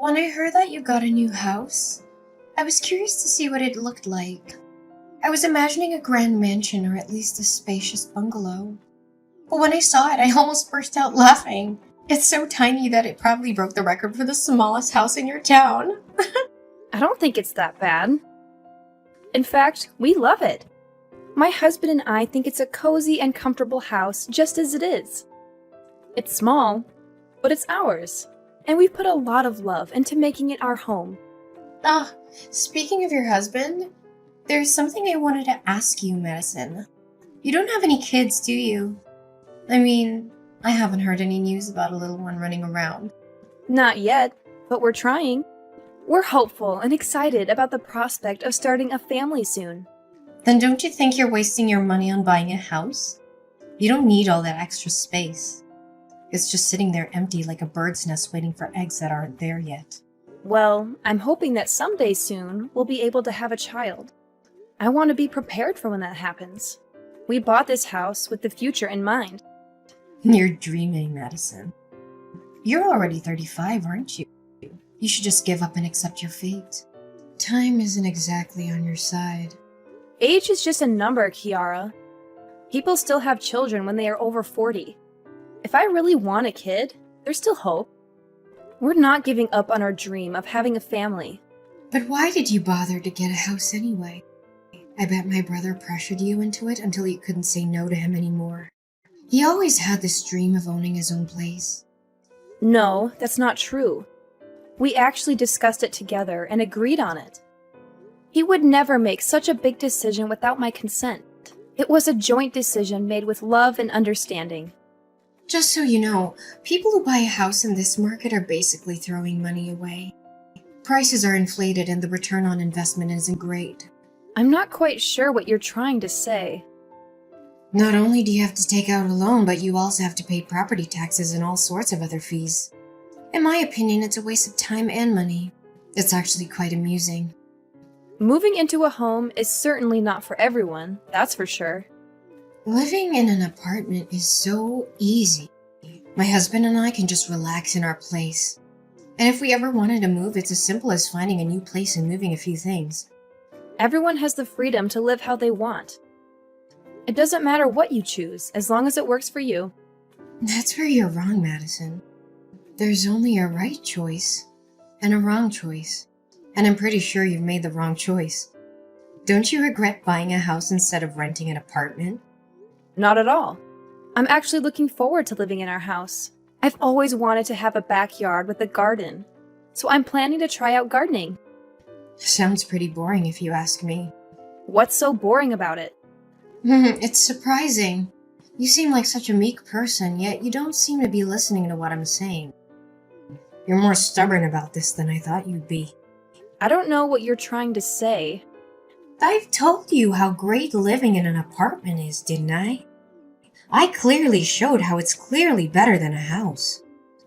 When I heard that you got a new house, I was curious to see what it looked like. I was imagining a grand mansion or at least a spacious bungalow. But when I saw it, I almost burst out laughing. It's so tiny that it probably broke the record for the smallest house in your town. I don't think it's that bad. In fact, we love it. My husband and I think it's a cozy and comfortable house just as it is. It's small, but it's ours, and we've put a lot of love into making it our home. Ah, speaking of your husband, there's something I wanted to ask you, Madison. You don't have any kids, do you? I mean, I haven't heard any news about a little one running around. Not yet, but we're trying. We're hopeful and excited about the prospect of starting a family soon. Then don't you think you're wasting your money on buying a house? You don't need all that extra space. It's just sitting there empty like a bird's nest waiting for eggs that aren't there yet. Well, I'm hoping that someday soon we'll be able to have a child. I want to be prepared for when that happens. We bought this house with the future in mind. You're dreaming, Madison. You're already 35, aren't you? You should just give up and accept your fate. Time isn't exactly on your side. Age is just a number, Kiara. People still have children when they are over 40. If I really want a kid, there's still hope. We're not giving up on our dream of having a family. But why did you bother to get a house anyway? I bet my brother pressured you into it until you couldn't say no to him anymore. He always had this dream of owning his own place. No, that's not true. We actually discussed it together and agreed on it. He would never make such a big decision without my consent. It was a joint decision made with love and understanding. Just so you know, people who buy a house in this market are basically throwing money away. Prices are inflated and the return on investment isn't great. I'm not quite sure what you're trying to say. Not only do you have to take out a loan, but you also have to pay property taxes and all sorts of other fees. In my opinion, it's a waste of time and money. It's actually quite amusing. Moving into a home is certainly not for everyone, that's for sure. Living in an apartment is so easy. My husband and I can just relax in our place. And if we ever wanted to move, it's as simple as finding a new place and moving a few things. Everyone has the freedom to live how they want. It doesn't matter what you choose, as long as it works for you. That's where you're wrong, Madison. There's only a right choice and a wrong choice. And I'm pretty sure you've made the wrong choice. Don't you regret buying a house instead of renting an apartment? Not at all. I'm actually looking forward to living in our house. I've always wanted to have a backyard with a garden, so I'm planning to try out gardening. Sounds pretty boring if you ask me. What's so boring about it? It's surprising. You seem like such a meek person, yet you don't seem to be listening to what I'm saying. You're more stubborn about this than I thought you'd be. I don't know what you're trying to say. I've told you how great living in an apartment is, didn't I? I clearly showed how it's clearly better than a house.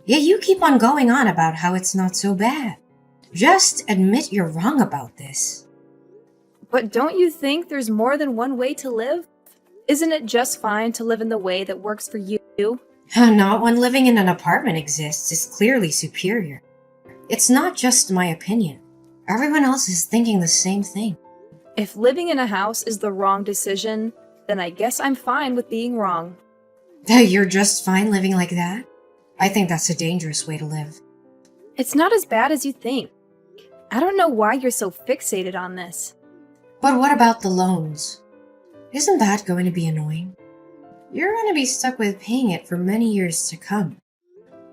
Yet you keep on going on about how it's not so bad. Just admit you're wrong about this. But don't you think there's more than one way to live? Isn't it just fine to live in the way that works for you? Not when living in an apartment exists is clearly superior. It's not just my opinion. Everyone else is thinking the same thing. If living in a house is the wrong decision, then I guess I'm fine with being wrong. You're just fine living like that? I think that's a dangerous way to live. It's not as bad as you think. I don't know why you're so fixated on this. But what about the loans? Isn't that going to be annoying? You're going to be stuck with paying it for many years to come.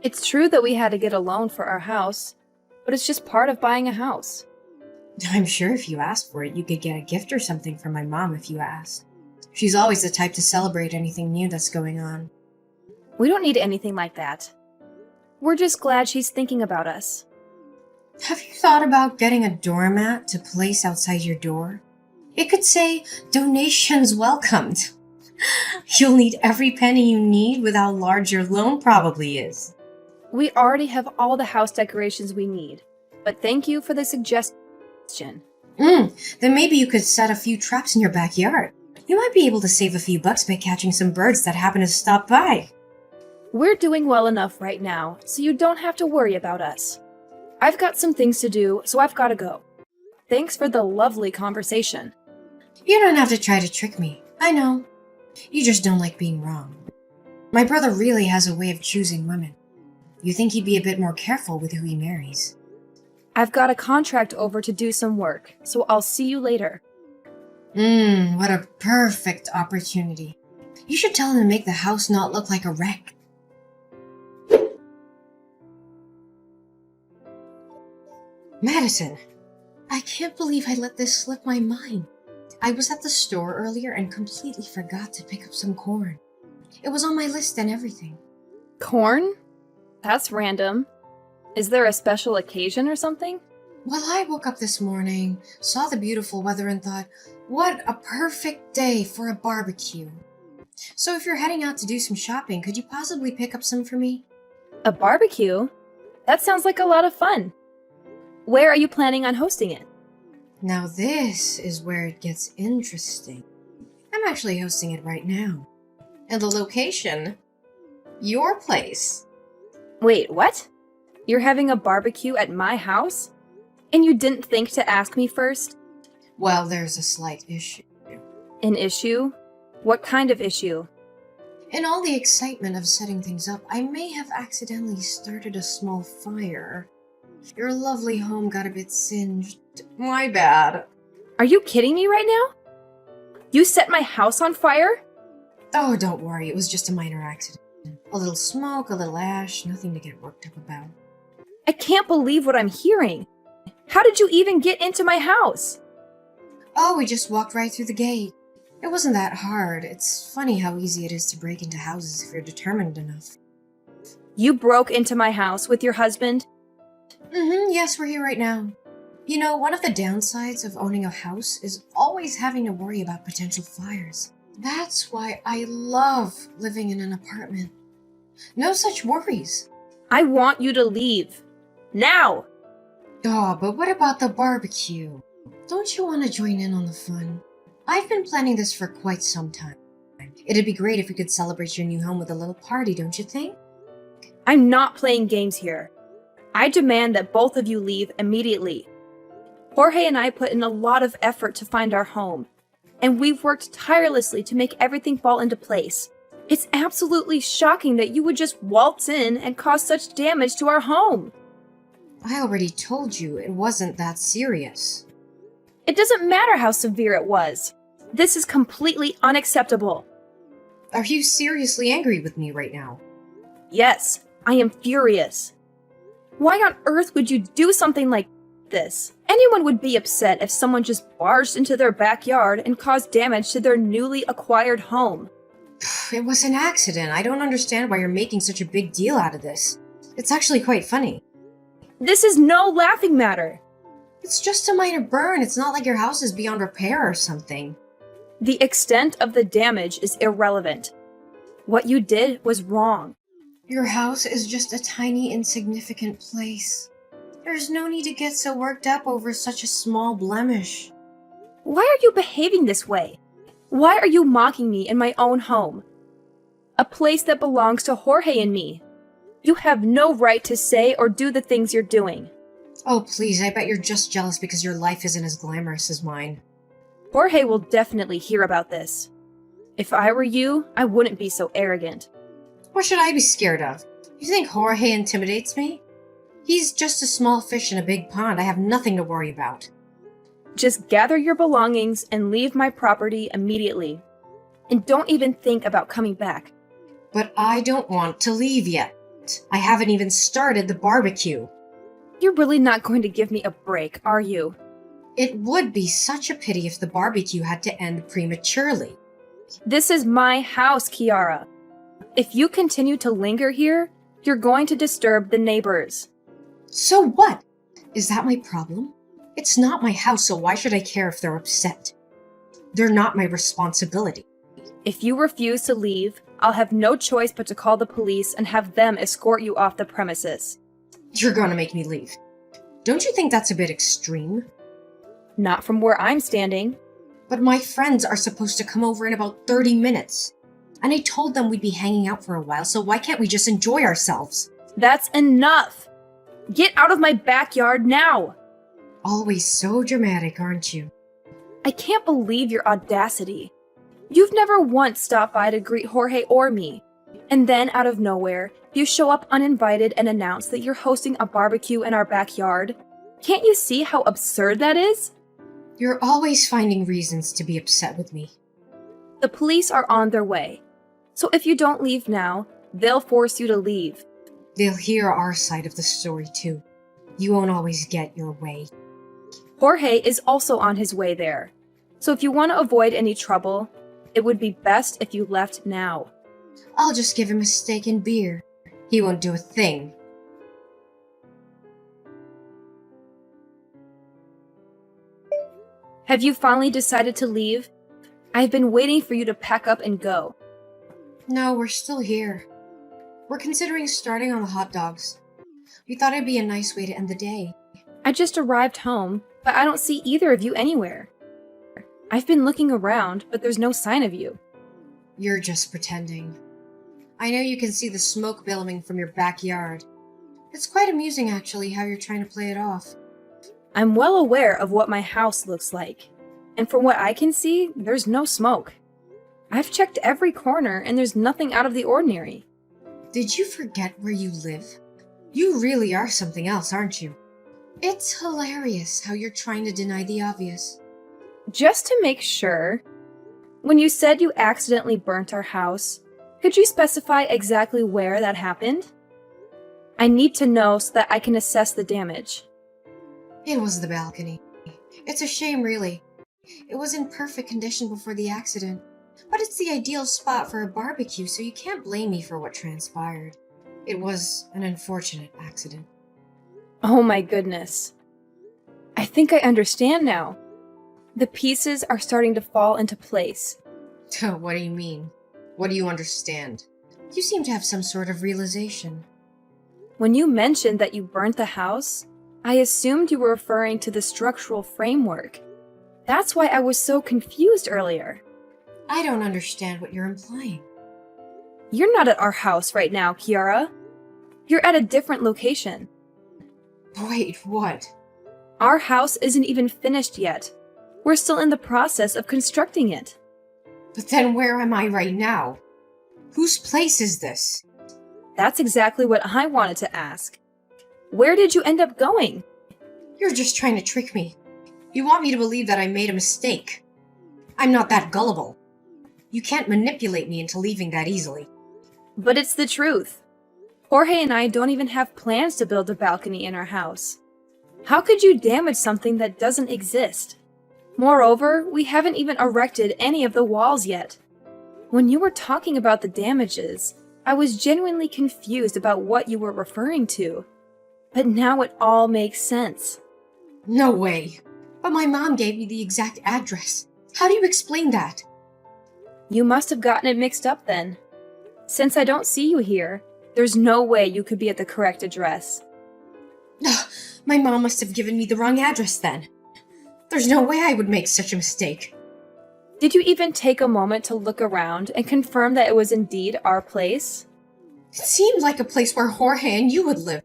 It's true that we had to get a loan for our house, but it's just part of buying a house. I'm sure if you asked for it, you could get a gift or something from my mom if you asked. She's always the type to celebrate anything new that's going on. We don't need anything like that. We're just glad she's thinking about us. Have you thought about getting a doormat to place outside your door? It could say, "Donations welcomed." You'll need every penny you need with how large your loan probably is. We already have all the house decorations we need, but thank you for the suggestion. Then maybe you could set a few traps in your backyard. You might be able to save a few bucks by catching some birds that happen to stop by. We're doing well enough right now, so you don't have to worry about us. I've got some things to do, so I've gotta go. Thanks for the lovely conversation. You don't have to try to trick me. I know. You just don't like being wrong. My brother really has a way of choosing women. You think he'd be a bit more careful with who he marries. I've got a contract over to do some work, so I'll see you later. What a perfect opportunity. You should tell him to make the house not look like a wreck. Madison, I can't believe I let this slip my mind. I was at the store earlier and completely forgot to pick up some corn. It was on my list and everything. Corn? That's random. Is there a special occasion or something? Well, I woke up this morning, saw the beautiful weather and thought, what a perfect day for a barbecue. So if you're heading out to do some shopping, could you possibly pick up some for me? A barbecue? That sounds like a lot of fun. Where are you planning on hosting it? Now this is where it gets interesting. I'm actually hosting it right now. And the location? Your place. Wait, what? You're having a barbecue at my house? And you didn't think to ask me first? Well, there's a slight issue. An issue? What kind of issue? In all the excitement of setting things up, I may have accidentally started a small fire. Your lovely home got a bit singed. My bad. Are you kidding me right now? You set my house on fire? Oh, don't worry, it was just a minor accident. A little smoke, a little ash, nothing to get worked up about. I can't believe what I'm hearing. How did you even get into my house? Oh, we just walked right through the gate. It wasn't that hard. It's funny how easy it is to break into houses if you're determined enough. You broke into my house with your husband? Yes, we're here right now. You know, one of the downsides of owning a house is always having to worry about potential fires. That's why I love living in an apartment. No such worries. I want you to leave. Now! Oh, but what about the barbecue? Don't you want to join in on the fun? I've been planning this for quite some time. It'd be great if we could celebrate your new home with a little party, don't you think? I'm not playing games here. I demand that both of you leave immediately. Jorge and I put in a lot of effort to find our home, and we've worked tirelessly to make everything fall into place. It's absolutely shocking that you would just waltz in and cause such damage to our home. I already told you it wasn't that serious. It doesn't matter how severe it was. This is completely unacceptable. Are you seriously angry with me right now? Yes, I am furious. Why on earth would you do something like this? Anyone would be upset if someone just barged into their backyard and caused damage to their newly acquired home. It was an accident. I don't understand why you're making such a big deal out of this. It's actually quite funny. This is no laughing matter. It's just a minor burn. It's not like your house is beyond repair or something. The extent of the damage is irrelevant. What you did was wrong. Your house is just a tiny, insignificant place. There's no need to get so worked up over such a small blemish. Why are you behaving this way? Why are you mocking me in my own home? A place that belongs to Jorge and me. You have no right to say or do the things you're doing. Oh, please, I bet you're just jealous because your life isn't as glamorous as mine. Jorge will definitely hear about this. If I were you, I wouldn't be so arrogant. What should I be scared of? You think Jorge intimidates me? He's just a small fish in a big pond. I have nothing to worry about. Just gather your belongings and leave my property immediately. And don't even think about coming back. But I don't want to leave yet. I haven't even started the barbecue. You're really not going to give me a break, are you? It would be such a pity if the barbecue had to end prematurely. This is my house, Kiara. If you continue to linger here, you're going to disturb the neighbors. So what? Is that my problem? It's not my house, so why should I care if they're upset? They're not my responsibility. If you refuse to leave, I'll have no choice but to call the police and have them escort you off the premises. You're gonna make me leave. Don't you think that's a bit extreme? Not from where I'm standing. But my friends are supposed to come over in about 30 minutes. And I told them we'd be hanging out for a while, so why can't we just enjoy ourselves? That's enough! Get out of my backyard now! Always so dramatic, aren't you? I can't believe your audacity. You've never once stopped by to greet Jorge or me. And then, out of nowhere, you show up uninvited and announce that you're hosting a barbecue in our backyard. Can't you see how absurd that is? You're always finding reasons to be upset with me. The police are on their way. So if you don't leave now, they'll force you to leave. They'll hear our side of the story too. You won't always get your way. Jorge is also on his way there. So if you want to avoid any trouble, it would be best if you left now. I'll just give him a steak and beer. He won't do a thing. Have you finally decided to leave? I've been waiting for you to pack up and go. No, we're still here. We're considering starting on the hot dogs. We thought it'd be a nice way to end the day. I just arrived home, but I don't see either of you anywhere. I've been looking around, but there's no sign of you. You're just pretending. I know you can see the smoke billowing from your backyard. It's quite amusing, actually, how you're trying to play it off. I'm well aware of what my house looks like. And from what I can see, there's no smoke. I've checked every corner, and there's nothing out of the ordinary. Did you forget where you live? You really are something else, aren't you? It's hilarious how you're trying to deny the obvious. Just to make sure, when you said you accidentally burnt our house, could you specify exactly where that happened? I need to know so that I can assess the damage. It was the balcony. It's a shame, really. It was in perfect condition before the accident. But it's the ideal spot for a barbecue, so you can't blame me for what transpired. It was an unfortunate accident. Oh my goodness. I think I understand now. The pieces are starting to fall into place. What do you mean? What do you understand? You seem to have some sort of realization. When you mentioned that you burnt the house, I assumed you were referring to the structural framework. That's why I was so confused earlier. I don't understand what you're implying. You're not at our house right now, Kiara. You're at a different location. Wait, what? Our house isn't even finished yet. We're still in the process of constructing it. But then where am I right now? Whose place is this? That's exactly what I wanted to ask. Where did you end up going? You're just trying to trick me. You want me to believe that I made a mistake. I'm not that gullible. You can't manipulate me into leaving that easily. But it's the truth. Jorge and I don't even have plans to build a balcony in our house. How could you damage something that doesn't exist? Moreover, we haven't even erected any of the walls yet. When you were talking about the damages, I was genuinely confused about what you were referring to. But now it all makes sense. No way. But my mom gave me the exact address. How do you explain that? You must have gotten it mixed up then. Since I don't see you here, there's no way you could be at the correct address. My mom must have given me the wrong address then. There's no way I would make such a mistake. Did you even take a moment to look around and confirm that it was indeed our place? It seemed like a place where Jorge and you would live,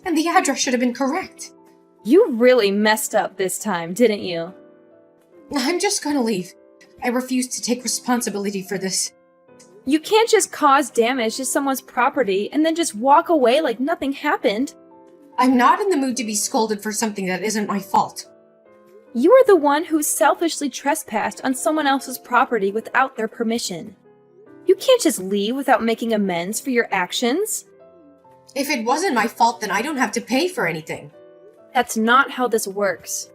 and the address should have been correct. You really messed up this time, didn't you? I'm just gonna leave. I refuse to take responsibility for this. You can't just cause damage to someone's property and then just walk away like nothing happened. I'm not in the mood to be scolded for something that isn't my fault. You are the one who selfishly trespassed on someone else's property without their permission. You can't just leave without making amends for your actions. If it wasn't my fault, then I don't have to pay for anything. That's not how this works.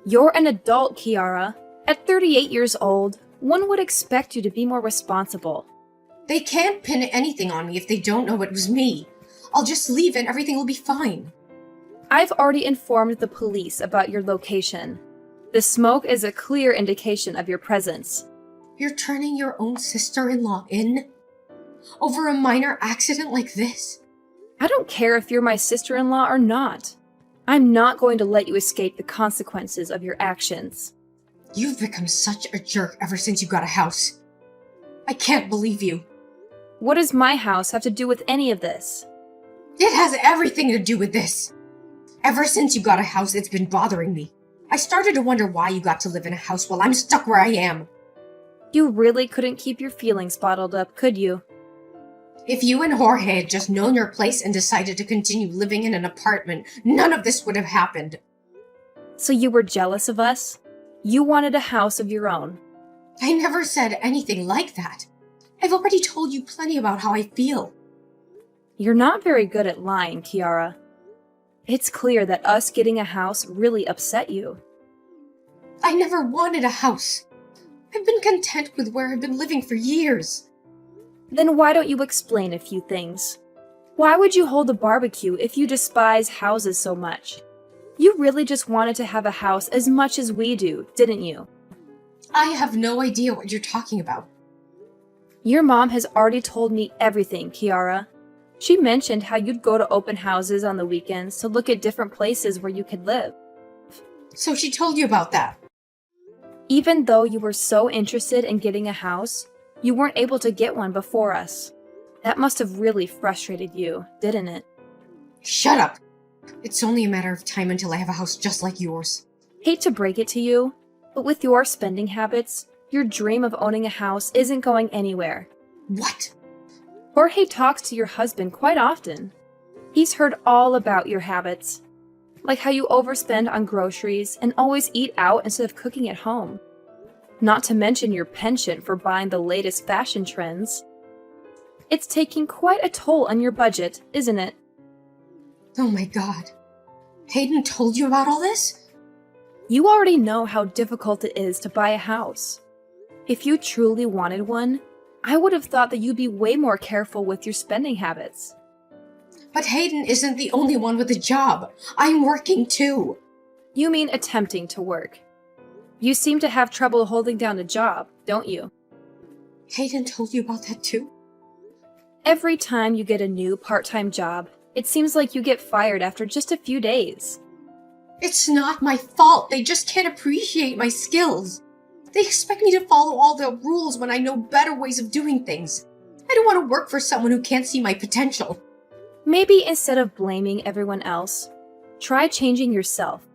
You're an adult, Kiara. At 38 years old, one would expect you to be more responsible. They can't pin anything on me if they don't know it was me. I'll just leave and everything will be fine. I've already informed the police about your location. The smoke is a clear indication of your presence. You're turning your own sister-in-law in? Over a minor accident like this? I don't care if you're my sister-in-law or not. I'm not going to let you escape the consequences of your actions. You've become such a jerk ever since you got a house. I can't believe you. What does my house have to do with any of this? It has everything to do with this. Ever since you got a house, it's been bothering me. I started to wonder why you got to live in a house while I'm stuck where I am. You really couldn't keep your feelings bottled up, could you? If you and Jorge had just known your place and decided to continue living in an apartment, none of this would have happened. So you were jealous of us? You wanted a house of your own. I never said anything like that. I've already told you plenty about how I feel. You're not very good at lying, Kiara. It's clear that us getting a house really upset you. I never wanted a house. I've been content with where I've been living for years. Then why don't you explain a few things? Why would you hold a barbecue if you despise houses so much? You really just wanted to have a house as much as we do, didn't you? I have no idea what you're talking about. Your mom has already told me everything, Kiara. She mentioned how you'd go to open houses on the weekends to look at different places where you could live. So she told you about that? Even though you were so interested in getting a house, you weren't able to get one before us. That must have really frustrated you, didn't it? Shut up! It's only a matter of time until I have a house just like yours. Hate to break it to you, but with your spending habits, your dream of owning a house isn't going anywhere. What? Jorge talks to your husband quite often. He's heard all about your habits, like how you overspend on groceries and always eat out instead of cooking at home. Not to mention your penchant for buying the latest fashion trends. It's taking quite a toll on your budget, isn't it? Oh my god. Hayden told you about all this? You already know how difficult it is to buy a house. If you truly wanted one, I would have thought that you'd be way more careful with your spending habits. But Hayden isn't the only one with a job. I'm working too. You mean attempting to work. You seem to have trouble holding down a job, don't you? Hayden told you about that too? Every time you get a new part-time job, it seems like you get fired after just a few days. It's not my fault. They just can't appreciate my skills. They expect me to follow all the rules when I know better ways of doing things. I don't want to work for someone who can't see my potential. Maybe instead of blaming everyone else, try changing yourself.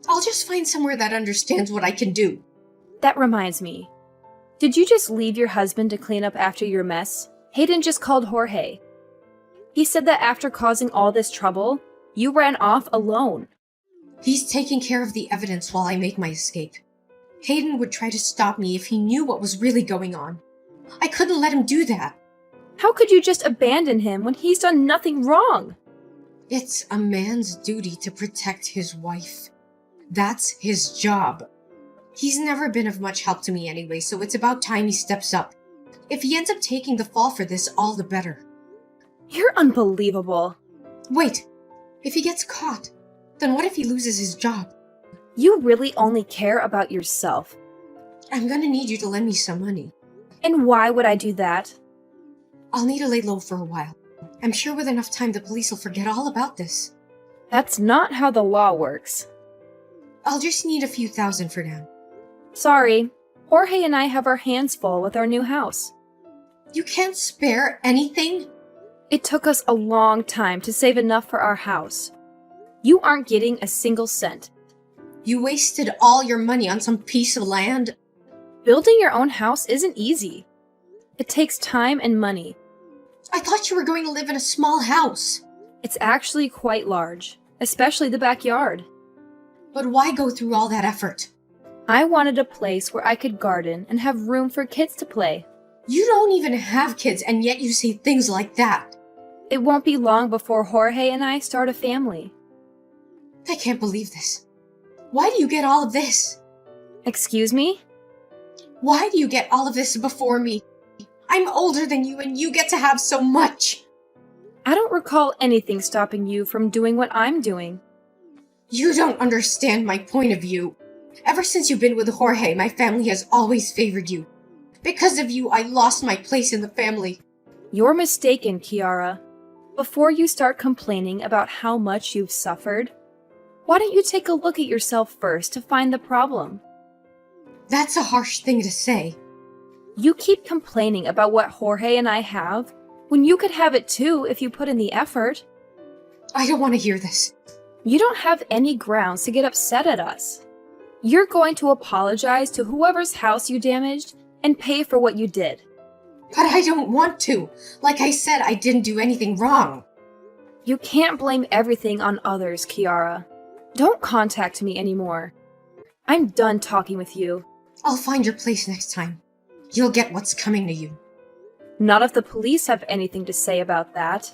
I'll just find somewhere that understands what I can do. That reminds me. Did you just leave your husband to clean up after your mess? Hayden just called Jorge. He said that after causing all this trouble, you ran off alone. He's taking care of the evidence while I make my escape. Hayden would try to stop me if he knew what was really going on. I couldn't let him do that. How could you just abandon him when he's done nothing wrong? It's a man's duty to protect his wife. That's his job. He's never been of much help to me anyway, so it's about time he steps up. If he ends up taking the fall for this, all the better. You're unbelievable. Wait, if he gets caught, then what if he loses his job? You really only care about yourself. I'm gonna need you to lend me some money. And why would I do that? I'll need to lay low for a while. I'm sure with enough time the police will forget all about this. That's not how the law works. I'll just need a few thousand for now. Sorry, Jorge and I have our hands full with our new house. You can't spare anything? It took us a long time to save enough for our house. You aren't getting a single cent. You wasted all your money on some piece of land? Building your own house isn't easy. It takes time and money. I thought you were going to live in a small house. It's actually quite large, especially the backyard. But why go through all that effort? I wanted a place where I could garden and have room for kids to play. You don't even have kids, and yet you say things like that. It won't be long before Jorge and I start a family. I can't believe this. Why do you get all of this? Excuse me? Why do you get all of this before me? I'm older than you, and you get to have so much. I don't recall anything stopping you from doing what I'm doing. You don't understand my point of view. Ever since you've been with Jorge, my family has always favored you. Because of you, I lost my place in the family. You're mistaken, Kiara. Before you start complaining about how much you've suffered, why don't you take a look at yourself first to find the problem? That's a harsh thing to say. You keep complaining about what Jorge and I have, when you could have it too if you put in the effort. I don't want to hear this. You don't have any grounds to get upset at us. You're going to apologize to whoever's house you damaged and pay for what you did. But I don't want to. Like I said, I didn't do anything wrong. You can't blame everything on others, Kiara. Don't contact me anymore. I'm done talking with you. I'll find your place next time. You'll get what's coming to you. Not if the police have anything to say about that.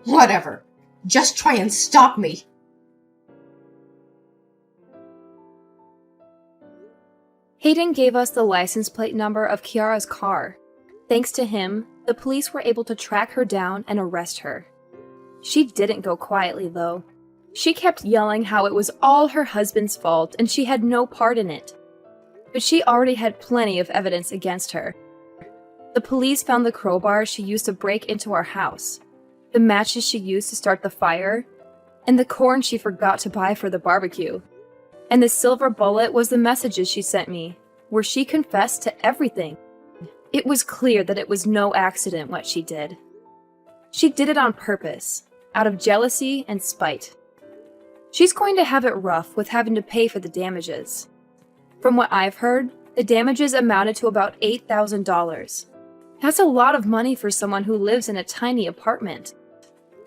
Whatever. Just try and stop me. Hayden gave us the license plate number of Kiara's car. Thanks to him, the police were able to track her down and arrest her. She didn't go quietly, though. She kept yelling how it was all her husband's fault and she had no part in it. But she already had plenty of evidence against her. The police found the crowbar she used to break into our house, the matches she used to start the fire, and the corn she forgot to buy for the barbecue. And the silver bullet was the messages she sent me, where she confessed to everything. It was clear that it was no accident what she did. She did it on purpose, out of jealousy and spite. She's going to have it rough with having to pay for the damages. From what I've heard, the damages amounted to about $8,000. That's a lot of money for someone who lives in a tiny apartment.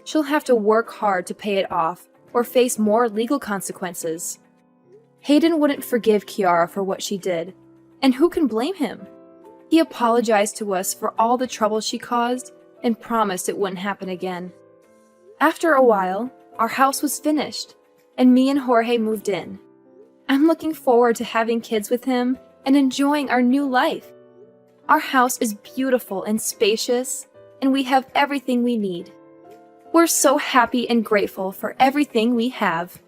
She'll have to work hard to pay it off or face more legal consequences. Hayden wouldn't forgive Kiara for what she did, and who can blame him? He apologized to us for all the trouble she caused and promised it wouldn't happen again. After a while, our house was finished, and me and Jorge moved in. I'm looking forward to having kids with him and enjoying our new life. Our house is beautiful and spacious, and we have everything we need. We're so happy and grateful for everything we have.